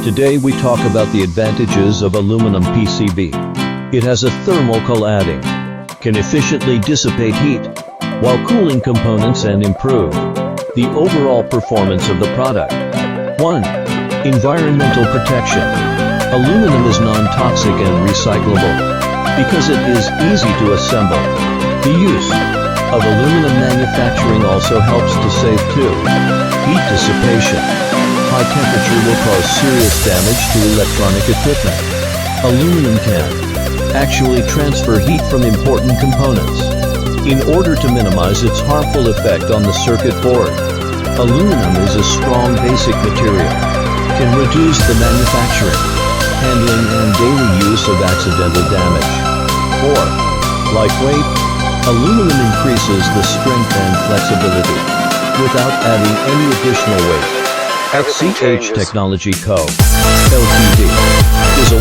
Today we talk about the advantages of aluminum PCB. It has a thermal cladding, can efficiently dissipate heat, while cooling components and improve the overall performance of the product. 1. Environmental protection. Aluminum is non-toxic and recyclable because it is easy to assemble. The use of aluminum manufacturing also helps to save too. Heat dissipation. High temperature will cause serious damage to electronic equipment. Aluminum can actually transfer heat from important components. In order to minimize its harmful effect on the circuit board, aluminum is a strong basic material, can reduce the manufacturing, handling and daily use of accidental damage. 4. Lightweight. Aluminum increases the strength and flexibility without adding any additional weight. XZH Technology Co. Ltd. is a